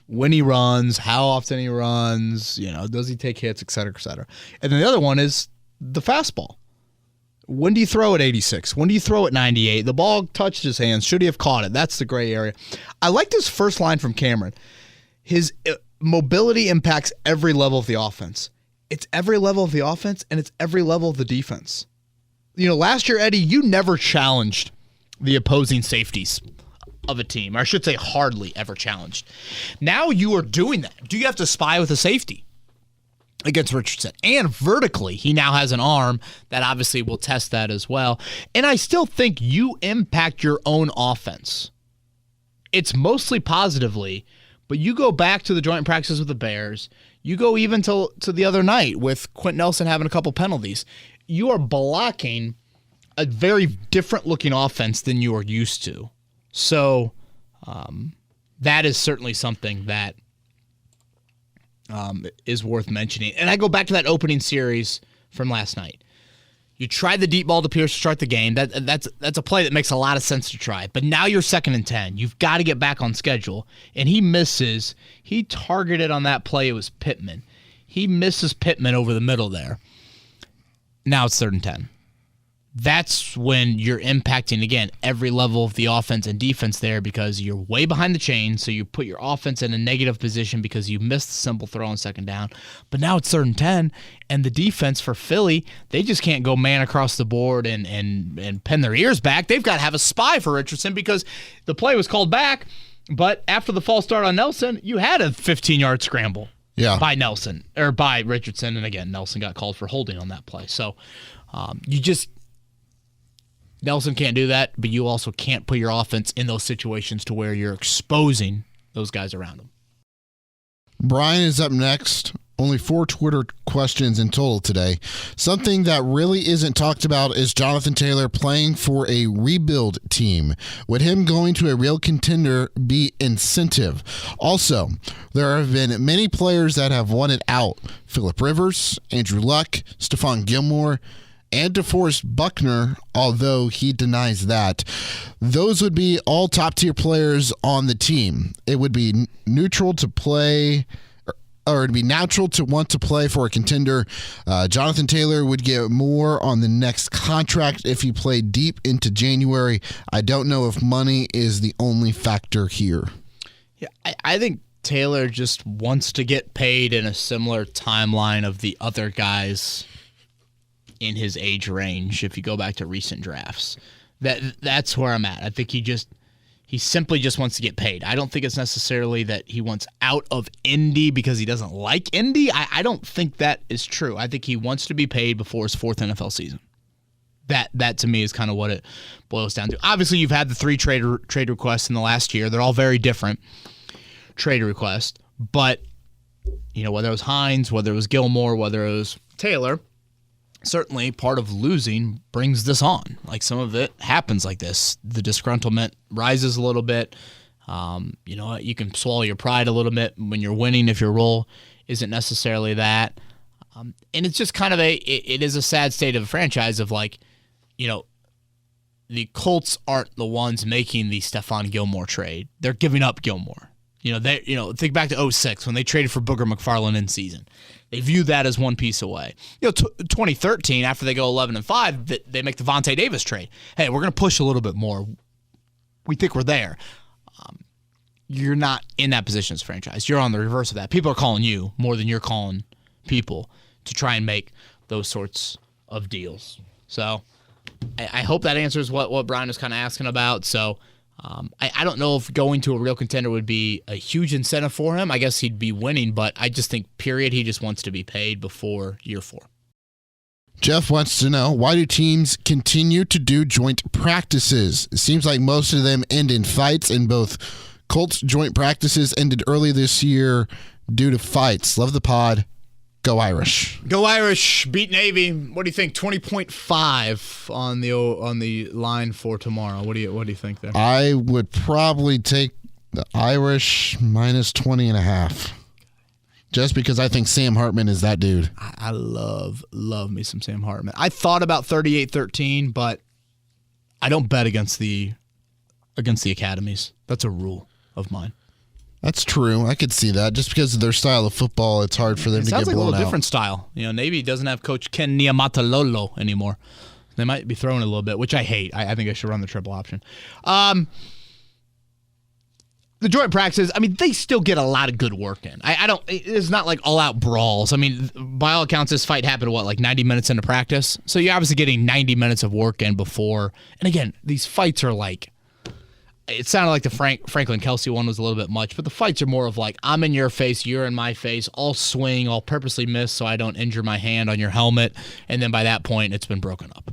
when he runs, how often he runs, you know, does he take hits, et cetera, et cetera. And then the other one is the fastball. When do you throw at 86? When do you throw at 98? The ball touched his hands. Should he have caught it? That's the gray area. I liked his first line from Cameron. His mobility impacts every level of the offense. It's every level of the offense, and it's every level of the defense. You know, last year, Eddie, you never challenged the opposing safeties of a team, or I should say hardly ever challenged. Now you are doing that. Do you have to spy with a safety against Richardson? And vertically, he now has an arm that obviously will test that as well. And I still think you impact your own offense. It's mostly positively, but you go back to the joint practices with the Bears. You go even to the other night with Quentin Nelson having a couple penalties. You are blocking a very different looking offense than you are used to. So that is certainly something that is worth mentioning. And I go back to that opening series from last night. You tried the deep ball to Pierce to start the game. That's a play that makes a lot of sense to try. But now you're 2nd and 10. You've got to get back on schedule. And he misses. He targeted on that play. It was Pittman. He misses Pittman over the middle there. Now it's 3rd and 10. That's when you're impacting, again, every level of the offense and defense there because you're way behind the chain, so you put your offense in a negative position because you missed the simple throw on 2nd down. But now it's 3rd and 10, and the defense for Philly, they just can't go man across the board and pen their ears back. They've got to have a spy for Richardson because the play was called back, but after the false start on Nelson, you had a 15-yard scramble by Nelson, or by Richardson, and again, Nelson got called for holding on that play. So Nelson can't do that, but you also can't put your offense in those situations to where you're exposing those guys around him. Brian is up next. Only 4 Twitter questions in total today. Something that really isn't talked about is Jonathan Taylor playing for a rebuild team. Would him going to a real contender be incentive? Also, there have been many players that have wanted out. Phillip Rivers, Andrew Luck, Stephon Gilmore, and DeForest Buckner, although he denies that. Those would be all top-tier players on the team. It would be neutral to play, or it'd be natural to want to play for a contender. Jonathan Taylor would get more on the next contract if he played deep into January. I don't know if money is the only factor here. Yeah, I think Taylor just wants to get paid in a similar timeline of the other guys in his age range. If you go back to recent drafts, that's where I'm at. I think He simply just wants to get paid. I don't think it's necessarily that he wants out of Indy because he doesn't like Indy. I don't think that is true. I think he wants to be paid before his 4th NFL season. That to me is kind of what it boils down to. Obviously, you've had the 3 trade requests in the last year. They're all very different trade requests. But, whether it was Hines, whether it was Gilmore, whether it was Taylor, certainly part of losing brings this on. Like, some of it happens like this. The disgruntlement rises a little bit. You can swallow your pride a little bit when you're winning if your role isn't necessarily that. And it's just kind of it is a sad state of a franchise of the Colts aren't the ones making the Stephon Gilmore trade. They're giving up Gilmore. Think back to 2006 when they traded for Booger McFarland in season. They view that as one piece away. 2013, after they go 11-5, they make the Vontae Davis trade. Hey, we're going to push a little bit more. We think we're there. You're not in that position as a franchise. You're on the reverse of that. People are calling you more than you're calling people to try and make those sorts of deals. So I hope that answers what Brian was kind of asking about. So I don't know if going to a real contender would be a huge incentive for him. I guess he'd be winning, but I just think, period, he just wants to be paid before year 4. Jeff wants to know, why do teams continue to do joint practices? It seems like most of them end in fights, and both Colts joint practices ended early this year due to fights. Love the pod. Go Irish. Go Irish. Beat Navy. What do you think? 20.5 on the line for tomorrow. What do you think there? I would probably take the Irish minus 20.5. Just because I think Sam Hartman is that dude. I love me some Sam Hartman. I thought about 38-13, but I don't bet against the academies. That's a rule of mine. That's true. I could see that. Just because of their style of football, it's hard for them to get blown out. Sounds like a little different style. Navy doesn't have Coach Ken Niamatalolo anymore. They might be throwing it a little bit, which I hate. I think I should run the triple option. The joint practices, they still get a lot of good work in. It's not like all-out brawls. By all accounts, this fight happened, 90 minutes into practice? So you're obviously getting 90 minutes of work in before. And again, these fights are it sounded like the Franklin Kelsey one was a little bit much, but the fights are more of I'm in your face, you're in my face, I'll swing, I'll purposely miss so I don't injure my hand on your helmet, and then by that point, it's been broken up.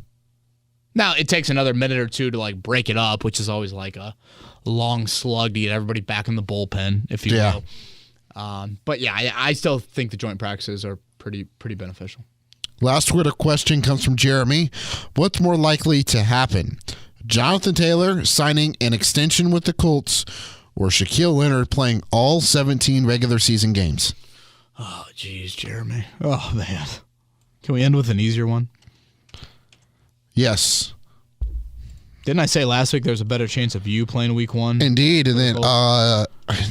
Now, it takes another minute or two to break it up, which is always a long slug to get everybody back in the bullpen, if you will. But yeah, I still think the joint practices are pretty beneficial. Last Twitter question comes from Jeremy. What's more likely to happen? Jonathan Taylor signing an extension with the Colts, or Shaquille Leonard playing all 17 regular season games? Oh, geez, Jeremy. Oh, man. Can we end with an easier one? Yes. Didn't I say last week there's a better chance of you playing week 1? Indeed. And then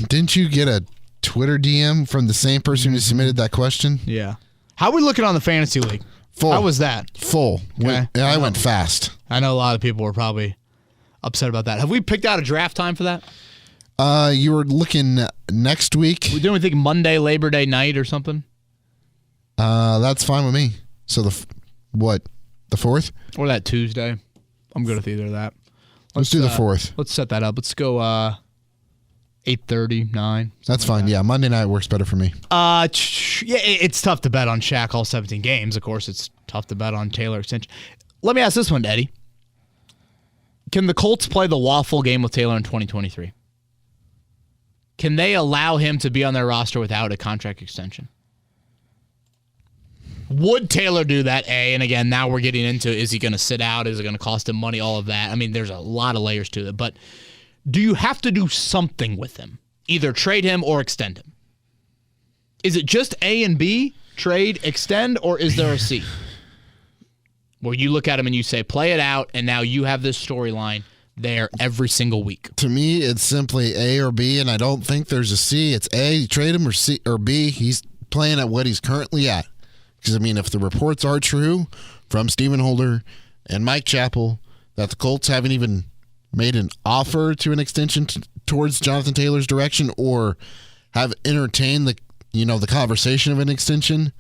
didn't you get a Twitter DM from the same person who submitted that question? Yeah. How are we looking on the fantasy league? Full. How was that? Full. Okay. I went fast. I know a lot of people were probably upset about that. Have we picked out a draft time for that? You were looking next week. Didn't we think Monday, Labor Day night or something? That's fine with me. So the 4th? Or that Tuesday? I'm good with either of that. Let's do the 4th. Let's set that up. Let's go 8:30, 9. That's fine. Yeah, Monday night works better for me. Yeah, it's tough to bet on Shaq all 17 games. Of course, it's tough to bet on Taylor extension. Let me ask this one, Eddie. Can the Colts play the waffle game with Taylor in 2023? Can they allow him to be on their roster without a contract extension? Would Taylor do that, A? And again, now we're getting into, is he going to sit out? Is it going to cost him money? All of that. There's a lot of layers to it. But do you have to do something with him? Either trade him or extend him? Is it just A and B, trade, extend, or is there a C? Where you look at him and you say, play it out, and now you have this storyline there every single week. To me, it's simply A or B, and I don't think there's a C. It's A, trade him, or C or B, he's playing at what he's currently at. Because, if the reports are true from Stephen Holder and Mike Chappell that the Colts haven't even made an offer to an extension towards Jonathan Taylor's direction or have entertained the conversation of an extension,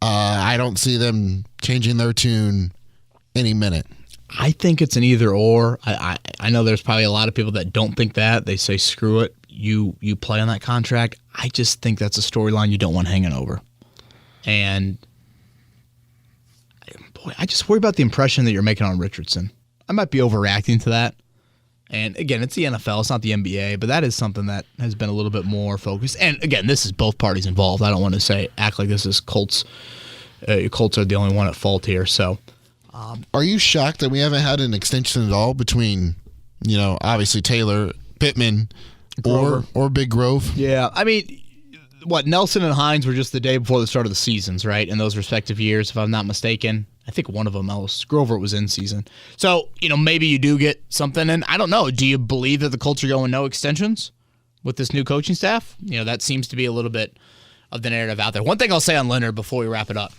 I don't see them changing their tune any minute. I think it's an either or. I know there's probably a lot of people that don't think that. They say, screw it. You play on that contract. I just think that's a storyline you don't want hanging over. And, boy, I just worry about the impression that you're making on Richardson. I might be overreacting to that. And, again, it's the NFL. It's not the NBA. But that is something that has been a little bit more focused. And, again, this is both parties involved. I don't want to act like this is Colts. Colts are the only one at fault here. So, are you shocked that we haven't had an extension at all between, obviously Taylor, Pittman, or Big Grove? Yeah, I mean, Nelson and Hines were just the day before the start of the seasons, right? In those respective years, if I'm not mistaken. I think one of them else. Grover was in season. So, maybe you do get something. And I don't know. Do you believe that the Colts are going no extensions with this new coaching staff? That seems to be a little bit of the narrative out there. One thing I'll say on Leonard before we wrap it up.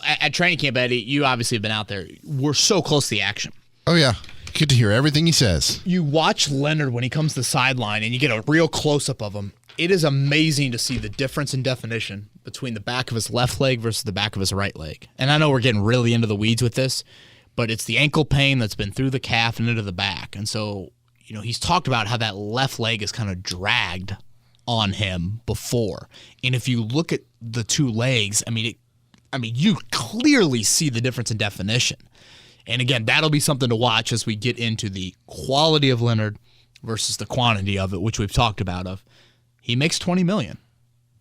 At training camp, Eddie, you obviously have been out there. We're so close to the action. Oh, yeah. Get to hear everything he says. You watch Leonard when he comes to the sideline and you get a real close-up of him. It is amazing to see the difference in definition between the back of his left leg versus the back of his right leg. And I know we're getting really into the weeds with this, but it's the ankle pain that's been through the calf and into the back. And so, he's talked about how that left leg is kind of dragged on him before. And if you look at the two legs, you clearly see the difference in definition. And again, that'll be something to watch as we get into the quality of Leonard versus the quantity of it, which we've talked about. He makes $20 million.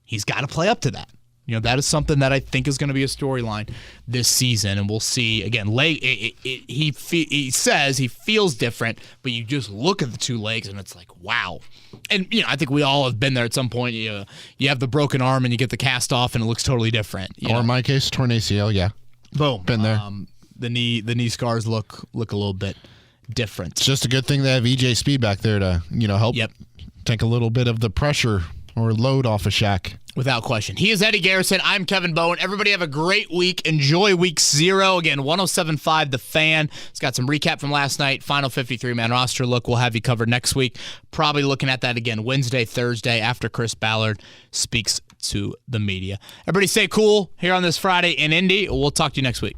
He's got to play up to that. That is something that I think is going to be a storyline this season, and we'll see. Again, he says he feels different, but you just look at the two legs, and it's like, wow. And I think we all have been there at some point. You have the broken arm, and you get the cast off, and it looks totally different. Or in my case, torn ACL. Yeah, boom, been there. The knee scars look a little bit different. It's just a good thing they have EJ Speed back there to help. Yep. Take a little bit of the pressure or load off of Shaq. Without question. He is Eddie Garrison. I'm Kevin Bowen. Everybody have a great week. Enjoy week 0. Again, 107.5 The Fan. It's got some recap from last night. Final 53-man roster look. We'll have you covered next week. Probably looking at that again Wednesday, Thursday after Chris Ballard speaks to the media. Everybody stay cool here on this Friday in Indy. We'll talk to you next week.